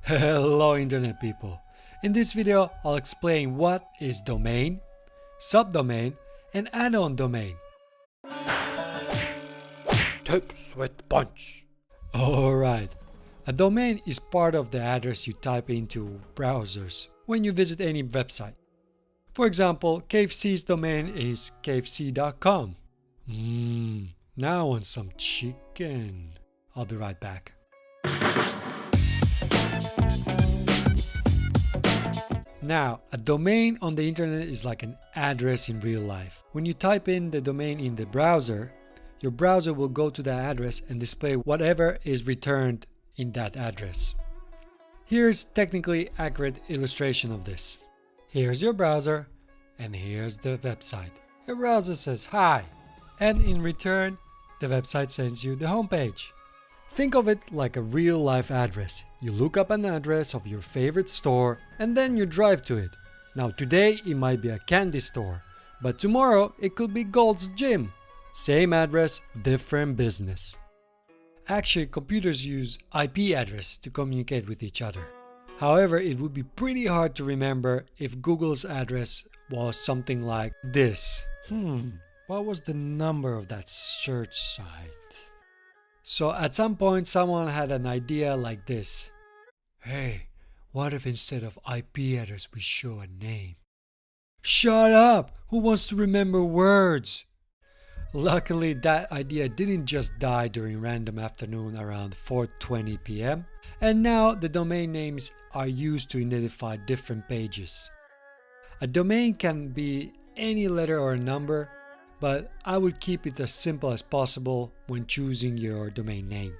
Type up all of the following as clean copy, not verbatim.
Hello internet people. In this video I'll explain what is domain, subdomain and add-on domain. Tips with punch. Alright, a domain is part of the address you type into browsers when you visit any website. For example, KFC's domain is kfc.com. Now I want some chicken. I'll be right back. Now, a domain on the internet is like an address in real life. When you type in the domain in the browser, your browser will go to that address and display whatever is returned in that address. Here's technically accurate illustration of this. Here's your browser and here's the website. Your browser says hi, and in return, the website sends you the homepage. Think of it like a real life address. You look up an address of your favorite store and then you drive to it. Now today it might be a candy store, but tomorrow it could be Gold's Gym. Same address, different business. Actually, computers use IP address to communicate with each other. However, it would be pretty hard to remember if Google's address was something like this. What was the number of that search site? So at some point someone had an idea like this. Hey, what if instead of IP address we show a name? Shut up! Who wants to remember words? Luckily that idea didn't just die during random afternoon around 4:20 p.m. and now the domain names are used to identify different pages. A domain can be any letter or number, but I would keep it as simple as possible when choosing your domain name.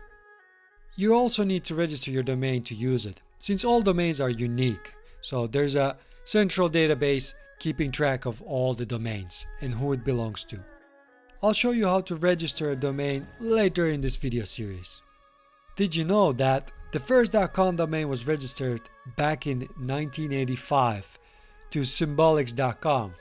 You also need to register your domain to use it, since all domains are unique. So there's a central database keeping track of all the domains and who it belongs to. I'll show you how to register a domain later in this video series. Did you know that the first .com domain was registered back in 1985 to symbolics.com?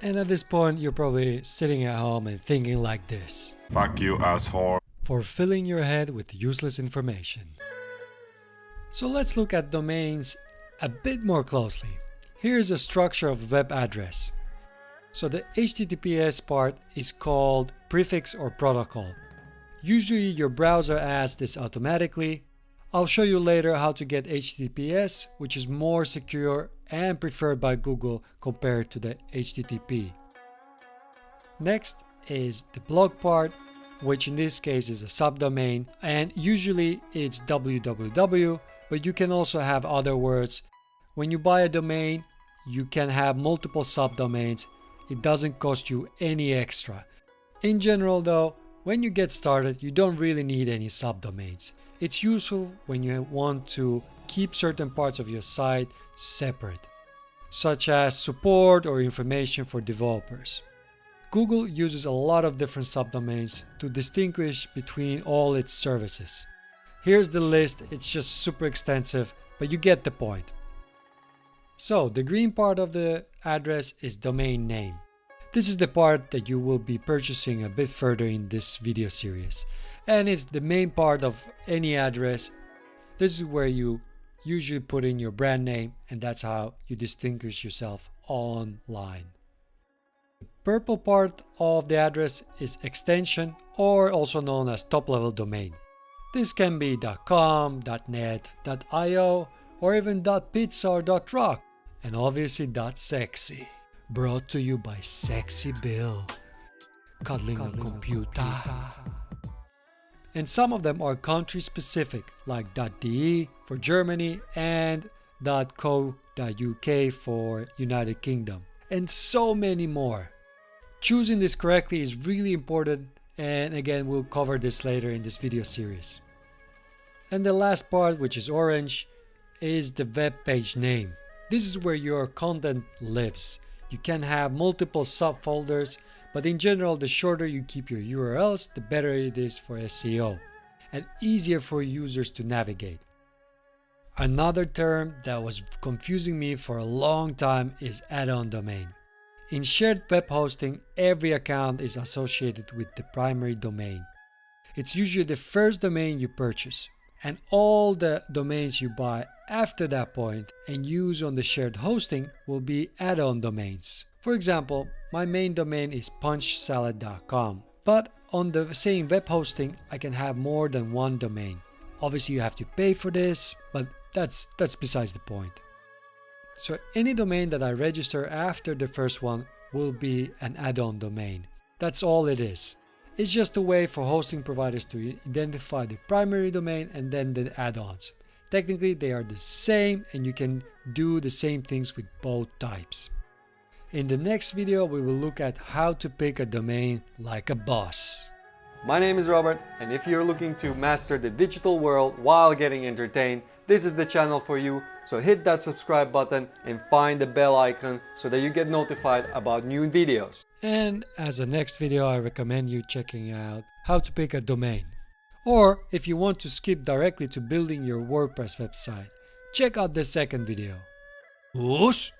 And at this point, you're probably sitting at home and thinking like this. Fuck you, asshole. For filling your head with useless information. So let's look at domains a bit more closely. Here's a structure of web address. So the HTTPS part is called prefix or protocol. Usually your browser adds this automatically. I'll show you later how to get HTTPS, which is more secure and preferred by Google compared to the HTTP. Next is the blog part, which in this case is a subdomain, and usually it's www, but you can also have other words. When you buy a domain, you can have multiple subdomains. It doesn't cost you any extra. In general though, when you get started, you don't really need any subdomains. It's useful when you want to keep certain parts of your site separate, such as support or information for developers. Google uses a lot of different subdomains to distinguish between all its services. Here's the list, it's just super extensive, but you get the point. So the green part of the address is domain name. This is the part that you will be purchasing a bit further in this video series. And it's the main part of any address. This is where you usually put in your brand name, and that's how you distinguish yourself online. The purple part of the address is extension, or also known as top-level domain. This can be .com, .net, .io, or even .pizza or .rock, and obviously .sexy. Brought to you by Sexy Bill, cuddling a computer. And some of them are country specific, like .de for Germany and .co.uk for United Kingdom, and so many more. Choosing this correctly is really important, and again we'll cover this later in this video series. And the last part, which is orange, is the web page name. This is where your content lives. You can have multiple subfolders, but in general, the shorter you keep your URLs, the better it is for SEO and easier for users to navigate. Another term that was confusing me for a long time is add-on domain. In shared web hosting, every account is associated with the primary domain. It's usually the first domain you purchase, and all the domains you buy after that point and use on the shared hosting will be add-on domains. For example, my main domain is punchsalad.com, but on the same web hosting I can have more than one domain. Obviously you have to pay for this, but that's besides the point. So any domain that I register after the first one will be an add-on domain. That's all it is. It's just a way for hosting providers to identify the primary domain and then the add-ons. Technically they are the same and you can do the same things with both types. In the next video we will look at how to pick a domain like a boss. My name is Robert, and if you're looking to master the digital world while getting entertained, this is the channel for you. So hit that subscribe button and find the bell icon so that you get notified about new videos. And as a next video I recommend you checking out how to pick a domain. Or if you want to skip directly to building your WordPress website, check out the second video. Whoosh!